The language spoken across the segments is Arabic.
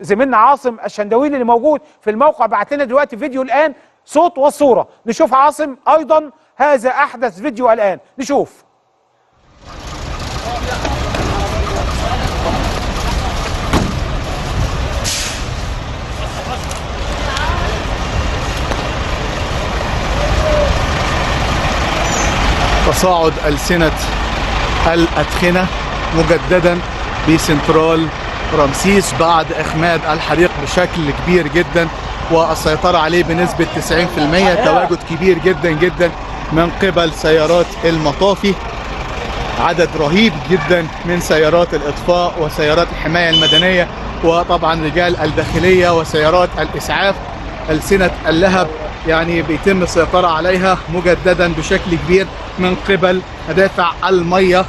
زميلنا عاصم الشندويلي اللي موجود في الموقع بعت لنا دلوقتي فيديو الآن صوت وصورة. نشوف عاصم أيضا هذا أحدث فيديو الآن، نشوف. تصاعد ألسنة الأدخنة مجددا بسنترال رمسيس بعد إخماد الحريق بشكل كبير جدا والسيطرة عليه بنسبة 90%. تواجد كبير جدا جدا من قبل سيارات المطافي، عدد رهيب جدا من سيارات الإطفاء وسيارات الحماية المدنية وطبعا رجال الداخلية وسيارات الإسعاف. ألسنة اللهب يعني بيتم السيطرة عليها مجددا بشكل كبير من قبل مدافع المية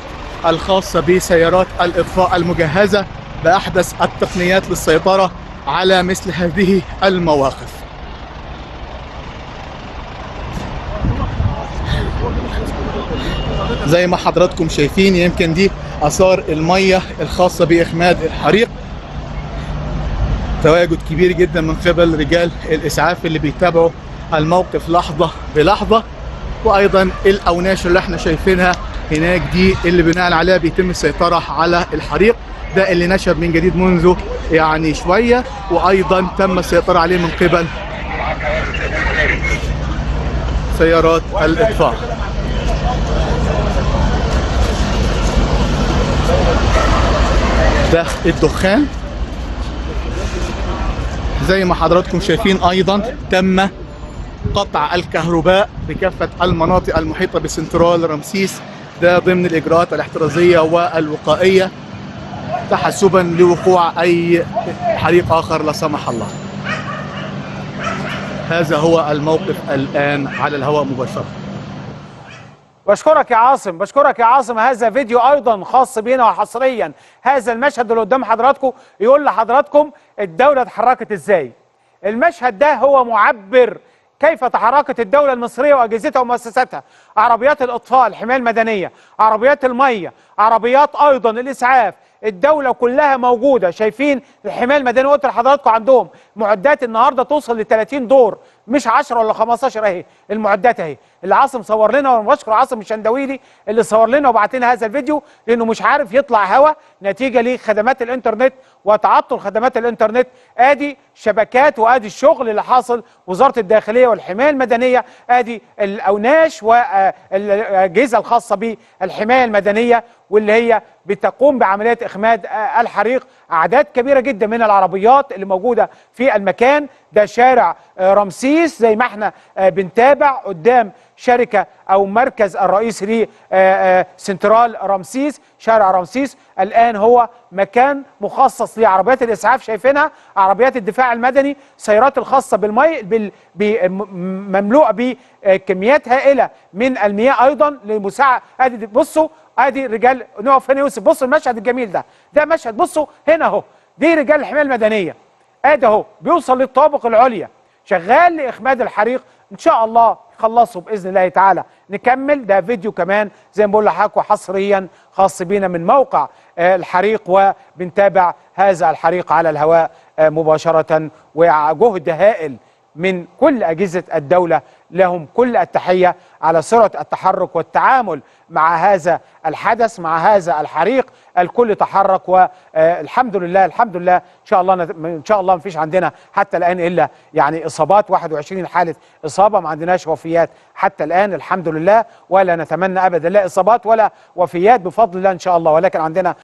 الخاصة بسيارات الإطفاء المجهزة بأحدث التقنيات للسيطرة على مثل هذه المواقف. زي ما حضراتكم شايفين يمكن دي آثار المية الخاصة بإخماد الحريق. تواجد كبير جدا من قبل رجال الإسعاف اللي بيتابعوا الموقف لحظة بلحظة، وأيضا الأوناش اللي احنا شايفينها هناك دي اللي بناء عليها بيتم السيطرة على الحريق. ده اللي نشب من جديد منذ يعني شوية، وأيضا تم السيطرة عليه من قبل سيارات الإطفاء. ده الدخان زي ما حضراتكم شايفين. أيضا تم قطع الكهرباء بكافة المناطق المحيطة بسنترال رمسيس، ده ضمن الإجراءات الاحترازية والوقائية تحسبا لوقوع أي حريق آخر لا سمح الله. هذا هو الموقف الآن على الهواء مباشرة. بشكرك يا عاصم، بشكرك يا عاصم. هذا فيديو أيضا خاص بينا وحصريا. هذا المشهد اللي قدام حضراتكم يقول لحضراتكم الدولة اتحركت ازاي. المشهد ده هو معبر كيف تحركت الدولة المصرية وأجهزتها ومؤسساتها. عربيات الإطفاء، الحماية المدنية، عربيات المية، عربيات أيضا الإسعاف، الدولة كلها موجودة. شايفين الحماية المدنية قلت لحضراتكم عندهم معدات النهارده توصل ل 30 دور، مش 10 ولا 15 اهي المعدات اهي. اللي عاصم صور لنا، وانا بشكر عاصم الشندويلي اللي صور لنا وبعت لنا هذا الفيديو، لانه مش عارف يطلع هوا نتيجه لخدمات الانترنت وتعطل خدمات الانترنت. ادي شبكات وادي الشغل اللي حاصل. وزاره الداخليه والحمايه المدنيه، ادي الاوناش والاجهزه الخاصه بالحمايه المدنيه واللي هي بتقوم بعمليات إخماد الحريق. أعداد كبيرة جدا من العربيات اللي موجودة في المكان ده. شارع رمسيس زي ما احنا بنتابع قدام شركة أو مركز الرئيسي لسنترال رمسيس. شارع رمسيس الآن هو مكان مخصص لعربيات الإسعاف، شايفينها عربيات الدفاع المدني، سيارات الخاصة بالمي مملوءة بكميات هائلة من المياه أيضا لمساعدة. ادي بصوا، ادي رجال، نقف هنا يوسف، بصوا المشهد الجميل ده. ده مشهد، بصوا هنا اهو، دي رجال الحمايه المدنيه. ادي اهو بيوصل للطوابق العليا شغال لاخماد الحريق. ان شاء الله يخلصوا باذن الله تعالى. نكمل ده فيديو كمان زي ما بقول لحضراتكم حصريا خاص بينا من موقع الحريق، وبنتابع هذا الحريق على الهواء مباشره. وجهد هائل من كل أجهزة الدولة، لهم كل التحية على سرعة التحرك والتعامل مع هذا الحدث، مع هذا الحريق. الكل تحرك والحمد لله الحمد لله. إن شاء الله مفيش عندنا حتى الآن إلا يعني إصابات، 21 حالة إصابة، ما عندناش وفيات حتى الآن الحمد لله، ولا نتمنى أبدا لا إصابات ولا وفيات بفضل الله إن شاء الله. ولكن عندنا